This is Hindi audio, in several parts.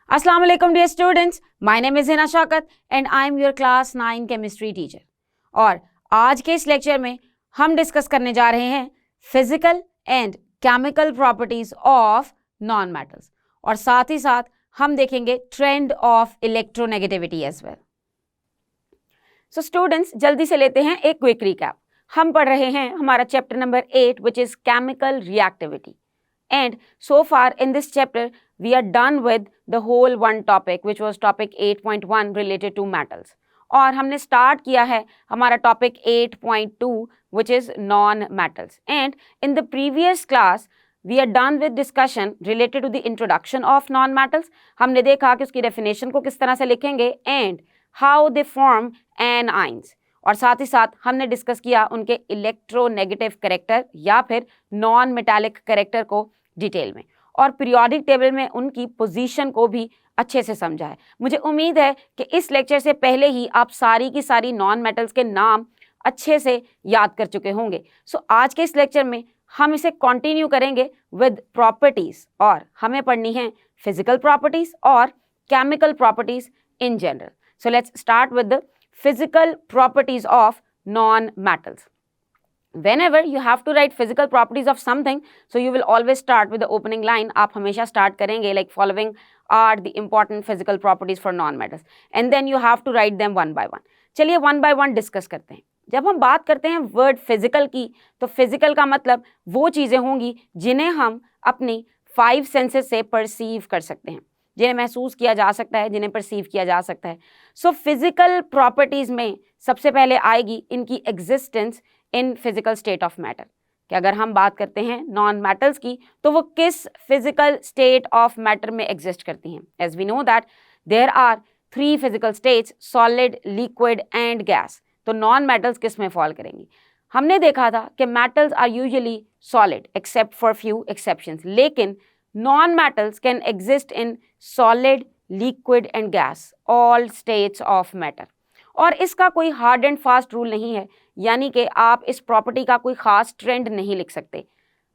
Assalamu alaikum dear students, my name is Hina Shaukat and I am your class 9 chemistry teacher. और आज के इस लेक्चर में हम डिस्कस करने जा रहे हैं physical and chemical properties of non metals और साथ ही साथ हम देखेंगे trend of electronegativity as well. So students, जल्दी से लेते हैं एक क्विक रिकैप. हम पढ़ रहे हैं हमारा chapter number 8 which is chemical reactivity. And so far in this chapter, we are done with the whole one topic, which was topic 8.1 related to metals. और हमने start किया है हमारा topic 8.2, which is non-metals. And in the previous class, we are done with discussion related to the introduction of non-metals. हमने देखा कि उसकी definition को किस तरह से लिखेंगे and how they form anions. और साथ ही साथ हमने डिस्कस किया उनके इलेक्ट्रोनेगेटिव कैरेक्टर या फिर नॉन मेटालिक कैरेक्टर को डिटेल में और पीरियोडिक टेबल में उनकी पोजीशन को भी अच्छे से समझा है. मुझे उम्मीद है कि इस लेक्चर से पहले ही आप सारी की सारी नॉन मेटल्स के नाम अच्छे से याद कर चुके होंगे. सो आज के इस लेक्चर में हम इसे कंटिन्यू करेंगे विद प्रॉपर्टीज और हमें पढ़नी है फिजिकल प्रॉपर्टीज और chemical properties in general. So let's start with the physical properties of non-metals. Whenever you have to write physical properties of something, so you will always start with the opening line. आप हमेशा start करेंगे like following are the important physical properties for non-metals and then you have to write them one by one. चलिए one by one discuss करते हैं. जब हम बात करते हैं word physical की, तो physical का मतलब वो चीज़ें होंगी जिन्हें हम अपनी 5 senses से perceive कर सकते हैं, जिन्हें महसूस किया जा सकता है, जिन्हें परसीव किया जा सकता है. सो फिजिकल प्रॉपर्टीज में सबसे पहले आएगी इनकी existence in physical state of matter. कि अगर हम बात करते हैं नॉन मेटल्स की तो वो किस फिजिकल स्टेट ऑफ मैटर में एग्जिस्ट करती हैं. As we know that there are 3 physical states, solid, liquid and gas. तो नॉन मेटल्स किस में फॉल करेंगी? हमने देखा था कि metals are usually solid except for few exceptions, लेकिन non-metals can exist in solid, liquid and gas, all states of matter. और इसका कोई हार्ड एंड फास्ट रूल नहीं है, यानी कि आप इस प्रॉपर्टी का कोई खास ट्रेंड नहीं लिख सकते.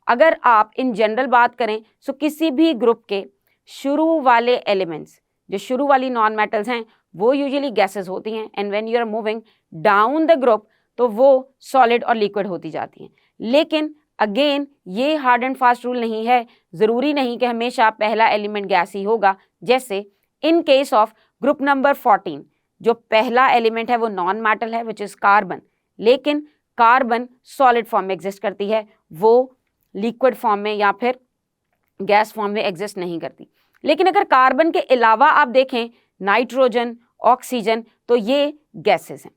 अगर आप इन जनरल बात करें तो किसी भी ग्रुप के शुरू वाले एलिमेंट्स, जो शुरू वाली नॉन मेटल्स हैं, वो यूजुअली गैसेस होती हैं and when you are moving down the group तो वो सॉलिड और लिक्विड होती जाती हैं. लेकिन अगेन ये हार्ड एंड फास्ट रूल नहीं है. ज़रूरी नहीं कि हमेशा पहला एलिमेंट गैस ही होगा. जैसे in case of group number 14 जो पहला एलिमेंट है वो नॉन मेटल है विच इज़ कार्बन, लेकिन कार्बन सॉलिड फॉर्म में एग्जिस्ट करती है, वो लिक्विड फॉर्म में या फिर गैस फॉर्म में एग्जिस्ट नहीं करती. लेकिन अगर कार्बन के अलावा आप देखें नाइट्रोजन, ऑक्सीजन, तो ये गैसेस हैं.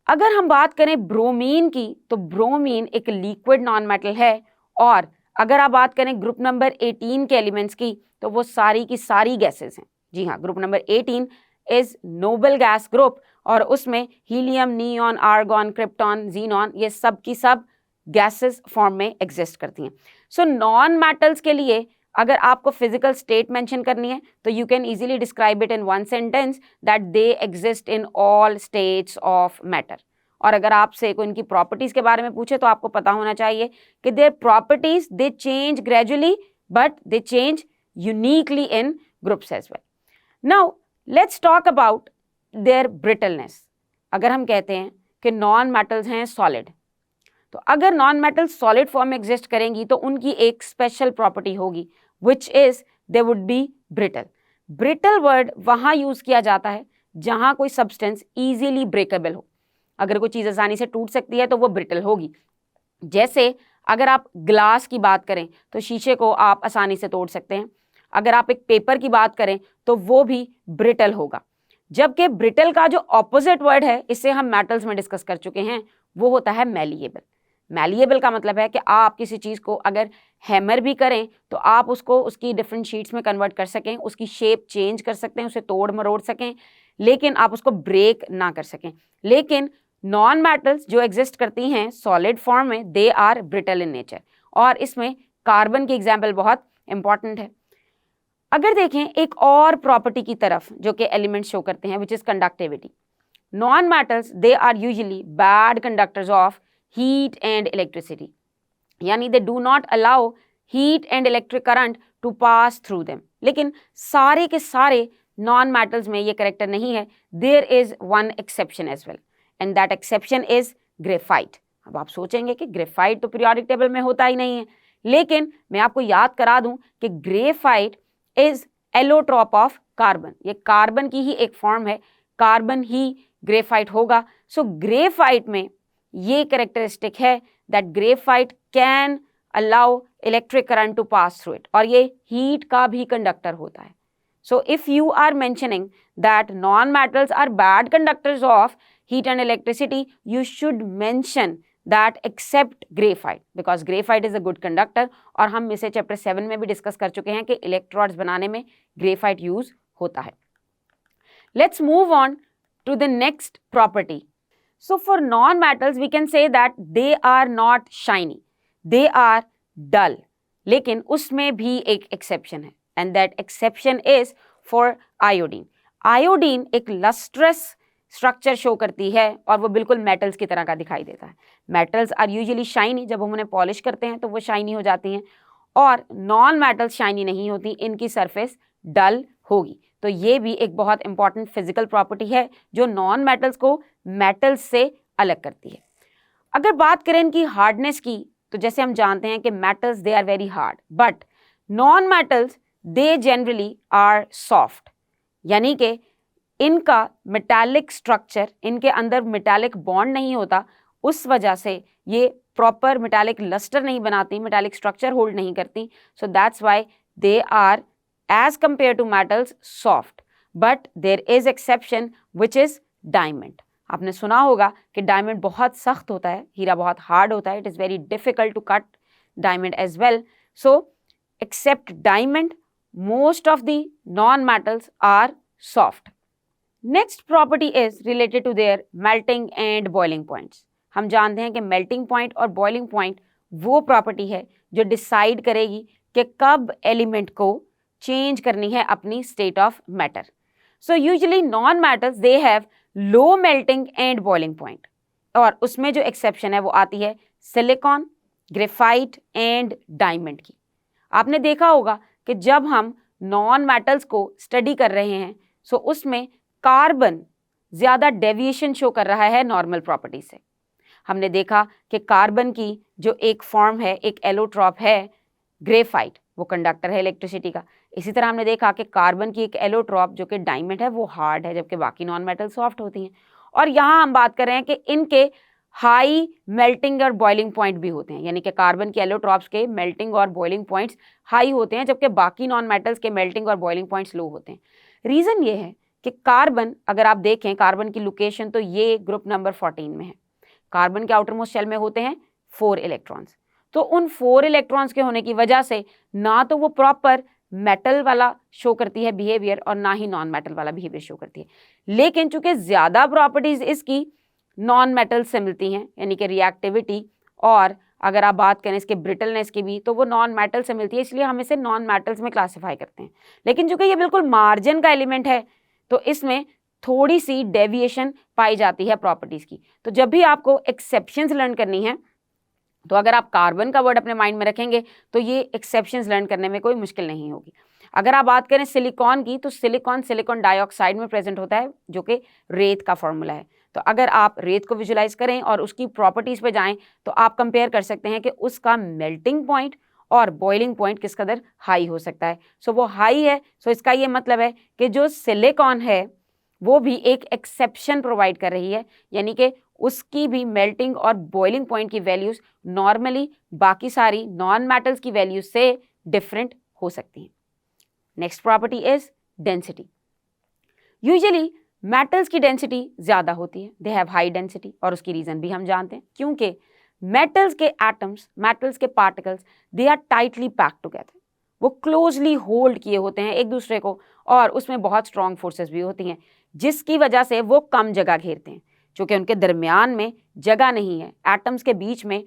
अगर हम बात करें ब्रोमीन की तो ब्रोमीन एक लिक्विड नॉन मेटल है. और अगर आप बात करें ग्रुप नंबर 18 के एलिमेंट्स की तो वो सारी की सारी गैसेस हैं. जी हाँ, group number 18 is noble gas group और उसमें helium, neon, argon, krypton, xenon, ये सब की सब गैसेस फॉर्म में एग्जिस्ट करती हैं. सो नॉन मेटल्स के लिए अगर आपको फिजिकल स्टेट मेंशन करनी है तो you can easily describe it in one sentence that they exist in all states of matter. और अगर आपसे कोई इनकी प्रॉपर्टीज के बारे में पूछे तो आपको पता होना चाहिए कि their properties they change gradually but they change uniquely in groups as well. Now let's talk about their brittleness. अगर हम कहते हैं कि नॉन मेटल्स हैं सॉलिड, तो अगर नॉन मेटल्स सॉलिड फॉर्म में एग्जिस्ट करेंगी तो उनकी एक स्पेशल प्रॉपर्टी होगी which is they would be brittle. Brittle word वहाँ यूज़ किया जाता है जहाँ कोई सब्सटेंस easily breakable हो. अगर कोई चीज़ आसानी से टूट सकती है तो वो ब्रिटल होगी. जैसे अगर आप ग्लास की बात करें तो शीशे को आप आसानी से तोड़ सकते हैं. अगर आप एक पेपर की बात करें तो वो भी ब्रिटल होगा. जबकि ब्रिटल का जो ऑपोजिट वर्ड है, इसे हम मेटल्स में डिस्कस कर चुके हैं, वो होता है मैलिएबल. मैलिएबल का मतलब है कि आप किसी चीज़ को अगर हैमर भी करें तो आप उसको उसकी डिफरेंट शीट्स में कन्वर्ट कर सकें, उसकी शेप चेंज कर सकते हैं, उसे तोड़ मरोड़ सकें, लेकिन आप उसको ब्रेक ना कर सकें. लेकिन नॉन मेटल्स जो एग्जिस्ट करती हैं सॉलिड फॉर्म में, they are brittle in nature. और इसमें कार्बन की एग्जाम्पल बहुत इंपॉर्टेंट है. अगर देखें एक और प्रॉपर्टी की तरफ जो कि एलिमेंट शो करते हैं which is conductivity. Non metals they are usually bad conductors of heat and electricity, यानी they do not allow heat and electric current to pass through them. लेकिन सारे के सारे नॉन मेटल्स में ये करेक्टर नहीं है. There is one exception as well and that exception is graphite. अब आप सोचेंगे कि ग्रेफाइट तो पीरियोडिक टेबल में होता ही नहीं है, लेकिन मैं आपको याद करा दूं कि graphite is allotrope of carbon. ये कार्बन की ही एक फॉर्म है, कार्बन ही ग्रेफाइट होगा. सो ग्रेफाइट में ये कैरेक्टरिस्टिक है that graphite can allow electric current to pass through it, और ये हीट का भी कंडक्टर होता है. So if you are mentioning that non metals are bad conductors of heat and electricity, you should mention that except graphite, because graphite is a good conductor. और हम इसे चैप्टर 7 में भी डिस्कस कर चुके हैं कि इलेक्ट्रोड्स बनाने में ग्रेफाइट यूज होता है. Let's move on to the next property. So for non-metals we can say that they are not shiny, they are dull. लेकिन उसमें भी एक exception है, and that exception is for iodine. Iodine एक lustrous स्ट्रक्चर शो करती है और वो बिल्कुल मेटल्स की तरह का दिखाई देता है. मेटल्स आर यूजुअली शाइनी, जब हम उन्हें पॉलिश करते हैं तो वो शाइनी हो जाती हैं, और नॉन मेटल्स शाइनी नहीं होती, इनकी सरफेस डल होगी. तो ये भी एक बहुत इंपॉर्टेंट फिजिकल प्रॉपर्टी है जो नॉन मेटल्स को मेटल्स से अलग करती है. अगर बात करें इनकी हार्डनेस की, तो जैसे हम जानते हैं कि metals they are very hard, but non metals they generally are soft. यानी कि इनका मेटालिक स्ट्रक्चर, इनके अंदर मेटालिक बॉन्ड नहीं होता, उस वजह से ये प्रॉपर मेटालिक लस्टर नहीं बनाती, मेटालिक स्ट्रक्चर होल्ड नहीं करती. So that's why they are as compare to metals soft. But there is exception which is diamond. आपने सुना होगा कि डायमंड बहुत सख्त होता है, हीरा बहुत हार्ड होता है. It is very difficult to cut diamond as well. So except diamond, most of the non metals are soft. Next property is related to their melting and boiling points. हम जानते हैं कि मेल्टिंग पॉइंट और बॉइलिंग पॉइंट वो प्रॉपर्टी है जो डिसाइड करेगी कि कब एलिमेंट को चेंज करनी है अपनी state of matter. So usually non metals they have low melting and boiling point, और उसमें जो एक्सेप्शन है वो आती है सिलिकॉन, ग्रेफाइट एंड डायमंड की. आपने देखा होगा कि जब हम नॉन मेटल्स को स्टडी कर रहे हैं सो उसमें कार्बन ज़्यादा डेविएशन शो कर रहा है नॉर्मल प्रॉपर्टी से. हमने देखा कि कार्बन की जो एक फॉर्म है, एक एलोट्रॉप है ग्रेफाइट, वो कंडक्टर है इलेक्ट्रिसिटी का. इसी तरह हमने देखा कि कार्बन की एक एलोट्रॉप जो कि डायमंड है वो हार्ड है, जबकि बाकी नॉन मेटल सॉफ्ट होती हैं. और यहाँ हम बात कर रहे हैं कि इनके हाई मेल्टिंग और बॉइलिंग पॉइंट भी होते हैं, यानी कि कार्बन के एलोट्रॉप्स के मेल्टिंग और बॉइलिंग पॉइंट्स हाई होते हैं, जबकि बाकी नॉन मेटल्स के मेल्टिंग और बॉइलिंग पॉइंट्स लो होते हैं. रीज़न ये है कि कार्बन, अगर आप देखें कार्बन की लोकेशन, तो ये ग्रुप नंबर 14 में है. कार्बन के आउटर मोस्ट शेल में होते हैं 4 इलेक्ट्रॉन्स. तो उन 4 इलेक्ट्रॉन्स के होने की वजह से ना तो वो प्रॉपर मेटल वाला शो करती है बिहेवियर और ना ही नॉन मेटल वाला बिहेवियर शो करती है. लेकिन चूंकि ज़्यादा प्रॉपर्टीज इसकी नॉन मेटल से मिलती हैं, यानी कि रिएक्टिविटी, और अगर आप बात करें इसके ब्रिटलनेस की भी, तो वो नॉन मेटल से मिलती है, इसलिए हम इसे नॉन मेटल्स में क्लासीफाई करते हैं. लेकिन चूंकि ये बिल्कुल मार्जिन का एलिमेंट है तो इसमें थोड़ी सी डेविएशन पाई जाती है प्रॉपर्टीज़ की. तो जब भी आपको एक्सेप्शंस लर्न करनी है, तो अगर आप कार्बन का वर्ड अपने माइंड में रखेंगे तो ये एक्सेप्शंस लर्न करने में कोई मुश्किल नहीं होगी. अगर आप बात करें सिलिकॉन की, तो सिलिकॉन डाइऑक्साइड में प्रेजेंट होता है, जो कि रेत का फॉर्मूला है. तो अगर आप रेत को विजुलाइज करें और उसकी प्रॉपर्टीज़ पे जाएं तो आप कंपेयर कर सकते हैं कि उसका मेल्टिंग पॉइंट और बॉइलिंग पॉइंट किस कदर हाई हो सकता है. सो वो हाई है, सो इसका ये मतलब है कि जो सिलिकॉन है वो भी एक एक्सेप्शन प्रोवाइड कर रही है, यानी कि उसकी भी मेल्टिंग और बॉइलिंग पॉइंट की वैल्यूज़ नॉर्मली बाकी सारी नॉन मेटल्स की वैल्यूज से डिफरेंट हो सकती हैं. Next property is density. Usually metals की डेंसिटी ज़्यादा होती है, दे हैव हाई डेंसिटी, और उसकी रीज़न भी हम जानते हैं, क्योंकि मेटल्स के एटम्स, मेटल्स के particles, they are tightly packed together. वो क्लोजली होल्ड किए होते हैं एक दूसरे को, और उसमें बहुत स्ट्रॉन्ग फोर्सेस भी होती हैं, जिसकी वजह से वो कम जगह घेरते हैं. चूँकि उनके दरमियान में जगह नहीं है, एटम्स के बीच में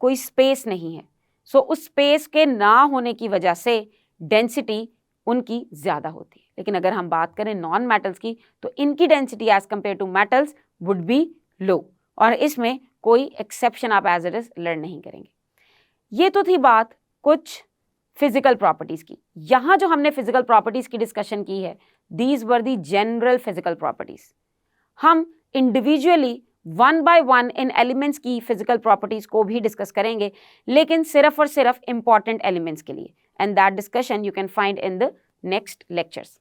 कोई स्पेस नहीं है, सो उस स्पेस के ना होने की वजह से डेंसिटी उनकी ज़्यादा होती है. लेकिन अगर हम बात करें नॉन मेटल्स की, तो इनकी density as compare to metals would be low, और इसमें कोई एक्सेप्शन आप एज इट इज लर्न नहीं करेंगे. ये तो थी बात कुछ फिजिकल प्रॉपर्टीज की। यहां जो हमने फिजिकल प्रॉपर्टीज की डिस्कशन की है, these were the general physical properties. हम इंडिविजुअली वन बाय वन इन एलिमेंट्स की फिजिकल प्रॉपर्टीज को भी डिस्कस करेंगे, लेकिन सिर्फ और सिर्फ इंपॉर्टेंट एलिमेंट्स के लिए, and that discussion you can find in the next lectures.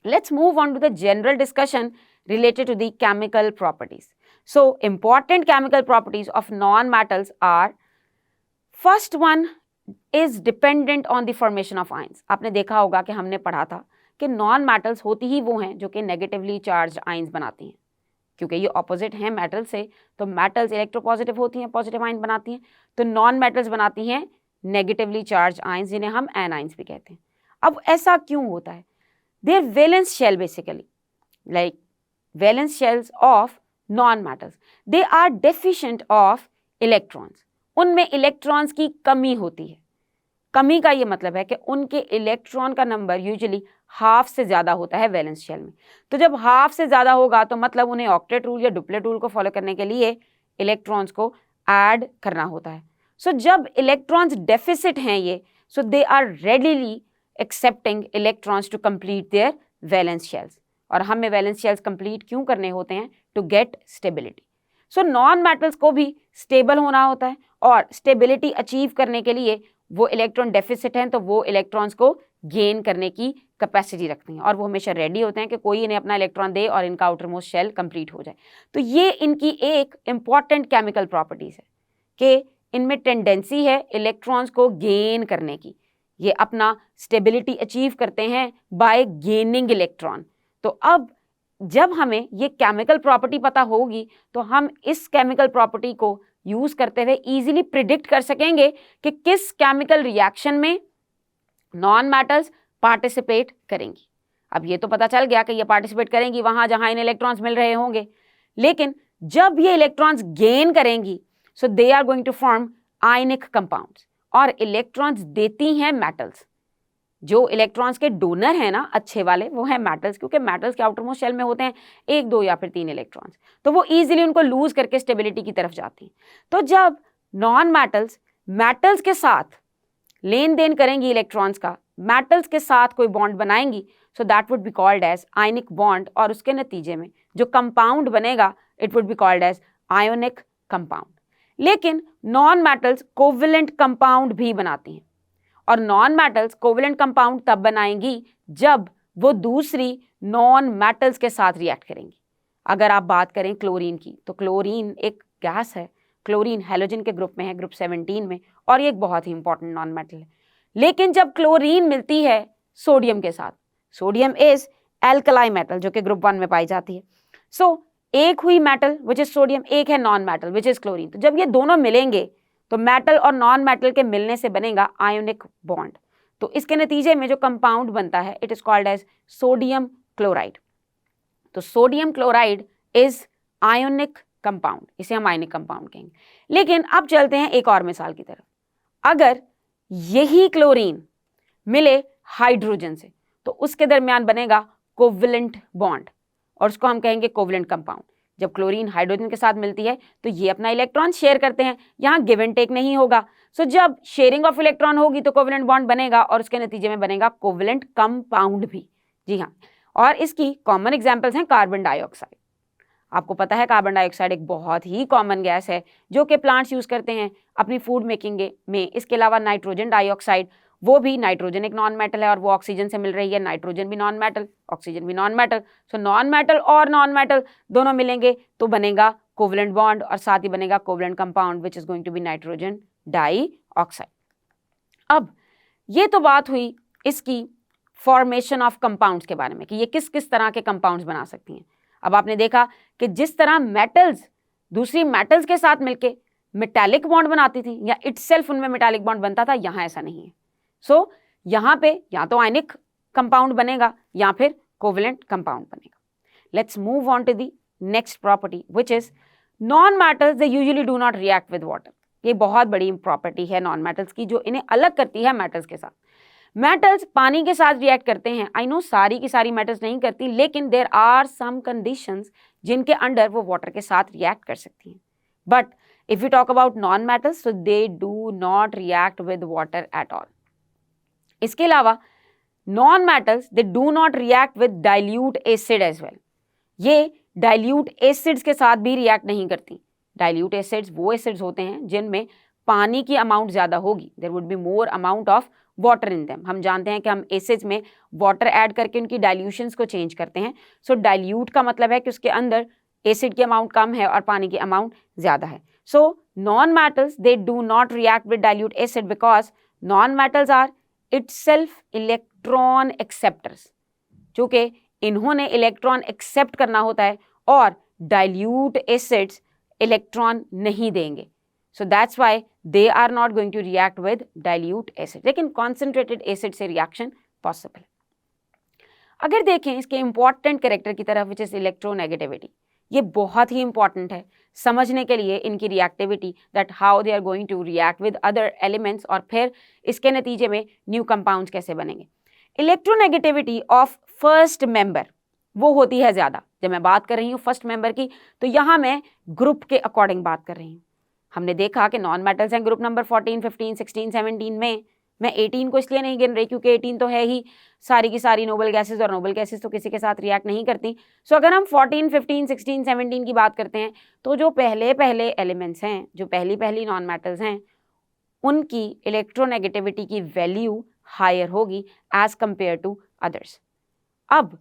Let's move on to the general discussion related to the chemical properties. So, important chemical properties of non-metals are, first one is dependent on the formation of ions. आपने देखा होगा कि हमने पढ़ा था कि non-metals होती ही वो हैं जो कि negatively charged ions बनाती हैं, क्योंकि ये opposite हैं metal से, तो metals electropositive होती हैं, positive ion बनाती हैं, तो non-metals बनाती हैं negatively charged ions, जिन्हें हम anions भी कहते हैं। अब ऐसा क्यों होता है? Their valence shell basically, like valence shells of non-metals, they are deficient of electrons. उनमें इलेक्ट्रॉन्स की कमी होती है। कमी का ये मतलब है कि उनके इलेक्ट्रॉन का नंबर यूजुअली हाफ से ज़्यादा होता है वैलेंस शेल में। तो जब हाफ से ज़्यादा होगा तो मतलब उन्हें ऑक्टेट रूल या डुप्लेट रूल को फॉलो करने के लिए इलेक्ट्रॉन्स को ऐड करना होता है। सो जब इलेक्ट्रॉन्स डेफिसिट हैं ये, so they are readily accepting electrons to complete their valence shells. और हमें वैलेंस शेल्स कंप्लीट क्यों करने होते हैं? To get stability. So non metals को भी स्टेबल होना होता है, और स्टेबिलिटी अचीव करने के लिए वो इलेक्ट्रॉन डेफिसिट हैं तो वो इलेक्ट्रॉन्स को गेन करने की कैपेसिटी रखते हैं, और वो हमेशा रेडी होते हैं कि कोई इन्हें अपना इलेक्ट्रॉन दे और इनका आउटर मोस्ट शेल कंप्लीट हो जाए। तो ये इनकी एक इंपॉर्टेंट केमिकल प्रॉपर्टीज है कि इनमें टेंडेंसी है इलेक्ट्रॉन्स को गेन करने की। ये अपना स्टेबिलिटी अचीव करते हैं बाय गेनिंग इलेक्ट्रॉन। तो अब जब हमें ये केमिकल प्रॉपर्टी पता होगी तो हम इस केमिकल प्रॉपर्टी को यूज करते हुए इजीली प्रिडिक्ट कर सकेंगे कि किस केमिकल रिएक्शन में नॉन मेटल्स पार्टिसिपेट करेंगी। अब ये तो पता चल गया कि ये पार्टिसिपेट करेंगी वहां जहां इन इलेक्ट्रॉन्स मिल रहे होंगे, लेकिन जब ये इलेक्ट्रॉन्स गेन करेंगी so they are going to form ionic compounds, और इलेक्ट्रॉन्स देती हैं मेटल्स। जो इलेक्ट्रॉन्स के डोनर हैं ना अच्छे वाले, वो हैं मेटल्स, क्योंकि मेटल्स के आउटर मोस्ट शेल में होते हैं 1, 2 या फिर 3 इलेक्ट्रॉन्स, तो वो इजीली उनको लूज करके स्टेबिलिटी की तरफ जाती हैं। तो जब नॉन मेटल्स मेटल्स के साथ लेन देन करेंगी इलेक्ट्रॉन्स का, मेटल्स के साथ कोई बॉन्ड बनाएंगी, so that would be called as ionic bond, और उसके नतीजे में जो कंपाउंड बनेगा it would be called as ionic compound. लेकिन नॉन मेटल्स कोवेलेंट कंपाउंड भी बनाती हैं, और नॉन मेटल्स कोवेलेंट कंपाउंड तब बनाएंगी जब वो दूसरी नॉन मेटल्स के साथ रिएक्ट करेंगी। अगर आप बात करें क्लोरीन की, तो क्लोरीन एक गैस है, क्लोरीन हैलोजन के ग्रुप में है, ग्रुप 17 में, और ये एक बहुत ही इंपॉर्टेंट नॉन मेटल है। लेकिन जब क्लोरीन मिलती है सोडियम के साथ, सोडियम इज एल्कलाई मेटल जो कि ग्रुप 1 में पाई जाती है, सो एक हुई मेटल विच इज सोडियम, एक है non metal which is chlorine. तो जब ये दोनों मिलेंगे तो मेटल और नॉन मेटल के मिलने से बनेगा आयोनिक बॉन्ड। तो इसके नतीजे में जो कंपाउंड बनता है it is called as sodium chloride. तो sodium chloride is ionic compound, इसे हम आयोनिक कंपाउंड कहेंगे। लेकिन अब चलते हैं एक और मिसाल की तरफ। अगर यही क्लोरीन मिले हाइड्रोजन से तो उसके दरमियान बनेगा कोवेलेंट बॉन्ड, और उसको हम कहेंगे कोवेलेंट कंपाउंड। जब क्लोरीन हाइड्रोजन के साथ मिलती है तो ये अपना इलेक्ट्रॉन शेयर करते हैं, यहाँ गिव एंड टेक नहीं होगा। सो जब शेयरिंग ऑफ इलेक्ट्रॉन होगी तो कोवेलेंट बॉन्ड बनेगा, और उसके नतीजे में बनेगा कोवेलेंट कंपाउंड भी। जी हाँ, और इसकी कॉमन एग्जांपल्स हैं कार्बन डाइऑक्साइड। आपको पता है कार्बन डाइऑक्साइड एक बहुत ही कॉमन गैस है जो कि प्लांट्स यूज करते हैं अपनी फूड मेकिंग में। इसके अलावा नाइट्रोजन डाइऑक्साइड, वो भी नाइट्रोजन एक नॉन मेटल है और वो ऑक्सीजन से मिल रही है, नाइट्रोजन भी नॉन मेटल, ऑक्सीजन भी non metal. So non metal और नॉन मेटल दोनों मिलेंगे तो बनेगा कोवेलेंट बॉन्ड, और साथ ही बनेगा covalent compound which is going to be nitrogen dioxide. अब ये तो बात हुई इसकी फॉर्मेशन ऑफ कंपाउंड्स के बारे में कि ये किस किस तरह के कंपाउंड्स बना सकती हैं। अब आपने देखा कि जिस तरह मेटल्स दूसरी मेटल्स के साथ मिलके मेटालिक बॉन्ड बनाती थी या इटसेल्फ उनमें मेटालिक बॉन्ड बनता था, यहाँ ऐसा नहीं है। सो यहाँ पे या तो आयनिक कंपाउंड बनेगा या फिर कोवेलेंट कंपाउंड बनेगा। Let's move on to the next property which is non metals they usually do not react with water. ये बहुत बड़ी प्रॉपर्टी है नॉन मेटल्स की जो इन्हें अलग करती है मेटल्स के साथ। मेटल्स पानी के साथ रिएक्ट करते हैं, आई नो सारी की सारी मेटल्स नहीं करती, लेकिन देयर आर सम कंडीशंस जिनके अंडर वो वाटर के साथ रिएक्ट कर सकती हैं। But if you talk about non metals, so they do not react with water at all. इसके अलावा non metals they do not react with dilute acid as well. ये डाइल्यूट एसिड्स के साथ भी रिएक्ट नहीं करती। डाइल्यूट एसिड्स वो एसिड्स होते हैं जिनमें पानी की अमाउंट ज़्यादा होगी, there would be more amount of water in them. हम जानते हैं कि हम एसिड्स में वाटर ऐड करके उनकी डाइल्यूशंस को चेंज करते हैं। सो डाइल्यूट का मतलब है कि उसके अंदर एसिड की अमाउंट कम है और पानी की अमाउंट ज़्यादा है। So non metals they do not react with dilute acid because non metals are itself electron acceptors, चूँकि इन्होंने इलेक्ट्रॉन एक्सेप्ट करना होता है और डाइल्यूट एसिड्स इलेक्ट्रॉन नहीं देंगे। So that's why they are not going to react with dilute acid. लेकिन कॉन्सेंट्रेटेड एसिड से रिएक्शन पॉसिबल है। अगर देखें इसके इंपॉर्टेंट कैरेक्टर की तरफ विच इज इलेक्ट्रोनेगेटिविटी, ये बहुत ही इंपॉर्टेंट है समझने के लिए इनकी reactivity, that how they are going to react with other elements और फिर इसके नतीजे में न्यू कंपाउंड्स कैसे बनेंगे। इलेक्ट्रोनेगेटिविटी ऑफ फर्स्ट मेंबर वो होती है ज़्यादा। जब मैं बात कर रही हूँ फर्स्ट मेंबर की तो यहाँ मैं ग्रुप के अकॉर्डिंग बात कर रही हूँ। हमने देखा कि नॉन मेटल्स हैं ग्रुप नंबर 14, 15, 16, 17 में। मैं 18 को इसलिए नहीं गिन रही क्योंकि 18 तो है ही सारी की सारी नोबल गैसेज, और नोबल गैसेज तो किसी के साथ रिएक्ट नहीं करती। सो अगर हम 14, 15, 16, 17 की बात करते हैं तो जो पहले पहले एलिमेंट्स हैं, जो पहली पहली नॉन मेटल्स हैं, उनकी इलेक्ट्रोनेगेटिविटी की वैल्यू हायर होगी एज कंपेयर टू अदर्स। अब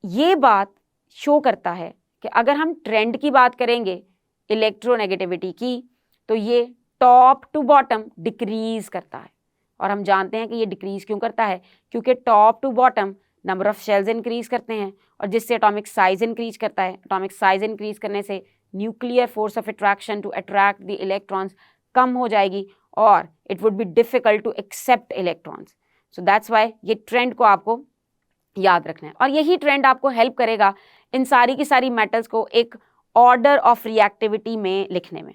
ये बात शो करता है कि अगर हम ट्रेंड की बात करेंगे इलेक्ट्रोनेगेटिविटी की तो ये टॉप टू बॉटम डिक्रीज करता है। और हम जानते हैं कि ये डिक्रीज क्यों करता है, क्योंकि top to bottom number of shells increase करते हैं और जिससे एटॉमिक साइज इंक्रीज करता है। एटॉमिक साइज इंक्रीज करने से nuclear force of attraction to attract the electrons कम हो जाएगी और it would be difficult to accept electrons. So that's why ये ट्रेंड को आपको याद रखना है और यही ट्रेंड आपको हेल्प करेगा इन सारी की सारी मेटल्स को एक ऑर्डर ऑफ रिएक्टिविटी में लिखने में।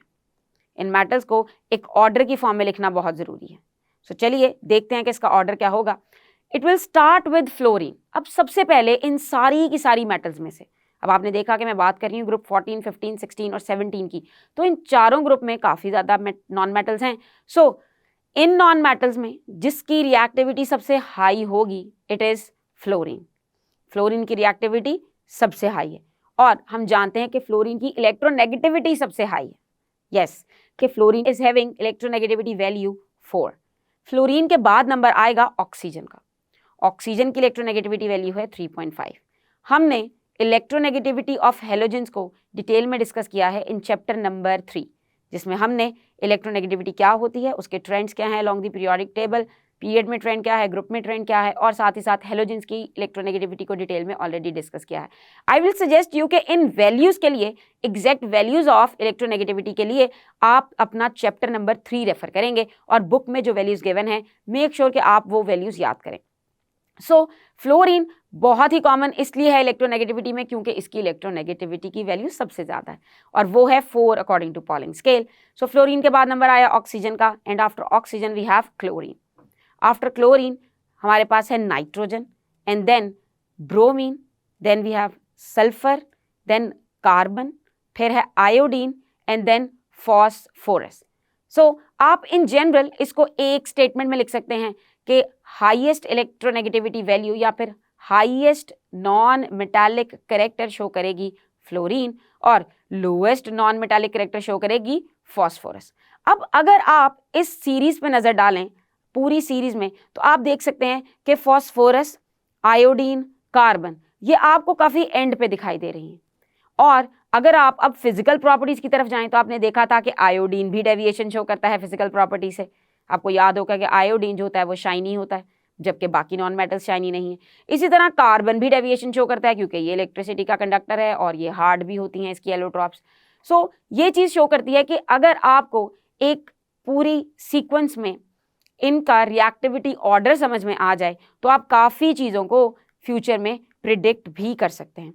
इन मेटल्स को एक ऑर्डर की फॉर्म में लिखना बहुत ज़रूरी है। सो चलिए देखते हैं कि इसका ऑर्डर क्या होगा। It will start with fluorine. अब सबसे पहले इन सारी की सारी मेटल्स में से, अब आपने देखा कि मैं बात कर रही हूँ ग्रुप 14, 15, 16 और 17 की, तो इन चारों ग्रुप में काफ़ी ज़्यादा नॉन मेटल्स हैं। सो इन नॉन मेटल्स में जिसकी रिएक्टिविटी सबसे हाई होगी इट इज़ फ्लोरीन। फ्लोरीन की रिएक्टिविटी सबसे हाई है और हम जानते हैं कि फ्लोरीन की इलेक्ट्रोनेगेटिविटी सबसे हाई है। यस, कि fluorine is having electronegativity value 4। Fluorine के बाद नंबर आएगा ऑक्सीजन का। ऑक्सीजन की इलेक्ट्रोनेगेटिविटी वैल्यू है 3.5। हमने इलेक्ट्रोनेगेटिविटी ऑफ हेलोजेंस को डिटेल में डिस्कस किया है इन चैप्टर नंबर 3, जिसमें हमने इलेक्ट्रोनेगेटिविटी क्या होती है, उसके ट्रेंड्स क्या हैं along the periodic table, period में ट्रेंड क्या है, ग्रुप में ट्रेंड क्या है, और साथ ही साथ हेलोजेंस की इलेक्ट्रोनेगेटिविटी को डिटेल में ऑलरेडी डिस्कस किया है। आई विल सजेस्ट यू कि इन वैल्यूज़ के लिए, एग्जैक्ट वैल्यूज़ ऑफ इलेक्ट्रोनेगेटिविटी के लिए आप अपना चैप्टर नंबर 3 रेफर करेंगे और बुक में जो वैल्यूज़ गिवन है मेक श्योर कि आप वो वैल्यूज़ याद करें। सो फ्लोरीन बहुत ही कॉमन इसलिए है इलेक्ट्रोनेगेटिविटी में क्योंकि इसकी इलेक्ट्रोनेगेटिविटी की वैल्यू सबसे ज़्यादा है और वो है 4 according to Pauling scale. So fluorine के बाद नंबर आया ऑक्सीजन का and after oxygen we have chlorine. After chlorine हमारे पास है nitrogen and then bromine, then we have sulphur, then carbon, फिर है iodine and then phosphorus. So आप इन जनरल इसको एक स्टेटमेंट में लिख सकते हैं कि हाईएस्ट इलेक्ट्रोनेगेटिविटी वैल्यू या फिर highest non metallic character show करेगी फ्लोरीन और lowest non metallic character show करेगी फॉस्फोरस। अब अगर आप इस सीरीज पे नज़र डालें पूरी सीरीज में तो आप देख सकते हैं कि फॉस्फोरस, आयोडीन, कार्बन ये आपको काफ़ी एंड पे दिखाई दे रही हैं। और अगर आप अब फिजिकल प्रॉपर्टीज़ की तरफ जाएं तो आपने देखा था कि आयोडीन भी डेविएशन शो करता है फिजिकल प्रॉपर्टी से। आपको याद होगा कि आयोडीन जो होता है वो शाइनी होता है जबकि बाकी नॉन मेटल्स शाइनी नहीं है। इसी तरह कार्बन भी डेविएशन शो करता है क्योंकि ये इलेक्ट्रिसिटी का कंडक्टर है और ये हार्ड भी होती हैं इसकी एलोट्रॉप्स। सो ये चीज़ शो करती है कि अगर आपको एक पूरी सीक्वेंस में इनका रिएक्टिविटी ऑर्डर समझ में आ जाए तो आप काफ़ी चीज़ों को फ्यूचर में प्रिडिक्ट भी कर सकते हैं।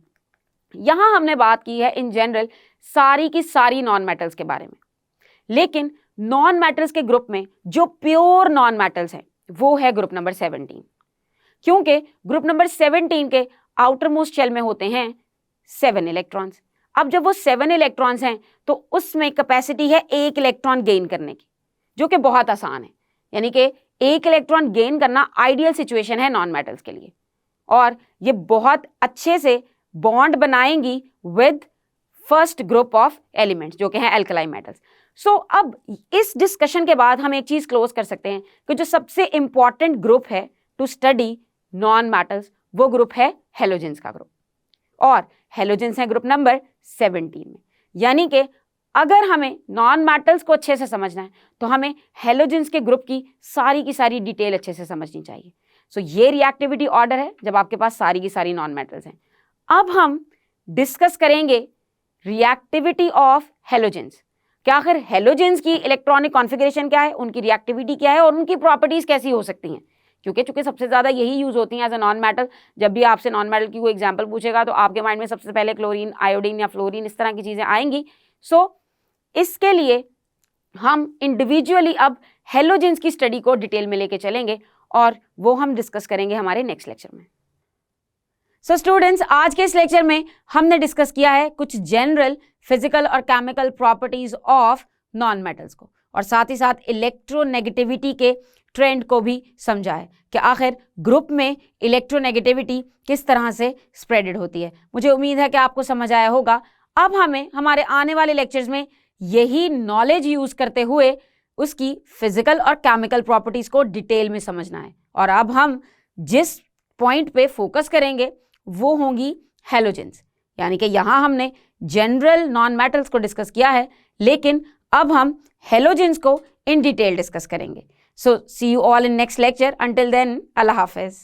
यहाँ हमने बात की है इन जनरल सारी की सारी नॉन मेटल्स के बारे में, लेकिन नॉन मेटल्स के ग्रुप में जो प्योर नॉन मेटल्स हैं वो है ग्रुप नंबर 17, क्योंकि ग्रुप नंबर 17 के आउटर मोस्ट शेल में होते हैं 7 इलेक्ट्रॉन्स। अब जब वो 7 इलेक्ट्रॉन्स हैं तो उसमें कैपेसिटी है 1 इलेक्ट्रॉन गेन करने की, जो कि बहुत आसान है। यानी कि एक इलेक्ट्रॉन गेन करना आइडियल सिचुएशन है नॉन मेटल्स के लिए, और ये बहुत अच्छे से बॉन्ड बनाएंगी with first group of elements जो कि हैं एल्कलाई मेटल्स। सो अब इस डिस्कशन के बाद हम एक चीज क्लोज कर सकते हैं कि जो सबसे इंपॉर्टेंट ग्रुप है टू स्टडी नॉन मेटल्स वो ग्रुप है हेलोजेंस का ग्रुप, और हेलोजेंस है ग्रुप नंबर 17 में। यानी कि अगर हमें नॉन मेटल्स को अच्छे से समझना है तो हमें हेलोजेंस के ग्रुप की सारी डिटेल अच्छे से समझनी चाहिए। सो ये रिएक्टिविटी ऑर्डर है जब आपके पास सारी की सारी नॉन मेटल्स हैं। अब हम डिस्कस करेंगे रिएक्टिविटी ऑफ हेलोजेंस, क्या आखिर हेलोजेंस की इलेक्ट्रॉनिक कॉन्फ़िगरेशन क्या है, उनकी रिएक्टिविटी क्या है और उनकी प्रॉपर्टीज कैसी हो सकती हैं, क्योंकि चूंकि सबसे ज़्यादा यही यूज़ होती हैं एज ए नॉन मेटल। जब भी आपसे नॉन मेटल की कोई एग्जाम्पल पूछेगा तो आपके माइंड में सबसे पहले क्लोरीन, आयोडीन या फ्लोरीन इस तरह की चीज़ें आएंगी। सो इसके लिए हम इंडिविजुअली अब हेलोजेंस की स्टडी को डिटेल में लेके चलेंगे और वो हम डिस्कस करेंगे हमारे नेक्स्ट लेक्चर में। सो स्टूडेंट्स, आज के इस लेक्चर में हमने डिस्कस किया है कुछ जनरल फिजिकल और chemical properties of non metals को, और साथ ही साथ इलेक्ट्रोनेगेटिविटी के ट्रेंड को भी समझा है कि आखिर ग्रुप में इलेक्ट्रोनेगेटिविटी किस तरह से स्प्रेडेड होती है। मुझे उम्मीद है कि आपको समझ आया होगा। अब हमें हमारे आने वाले लेक्चर्स में यही नॉलेज यूज करते हुए उसकी फिजिकल और केमिकल प्रॉपर्टीज को डिटेल में समझना है, और अब हम जिस पॉइंट पे फोकस करेंगे वो होंगी हेलोजेंस। यानी कि यहाँ हमने जनरल नॉन मेटल्स को डिस्कस किया है, लेकिन अब हम हेलोजेंस को इन डिटेल डिस्कस करेंगे। So see you all in next lecture. Until then, अल्लाह हाफिज।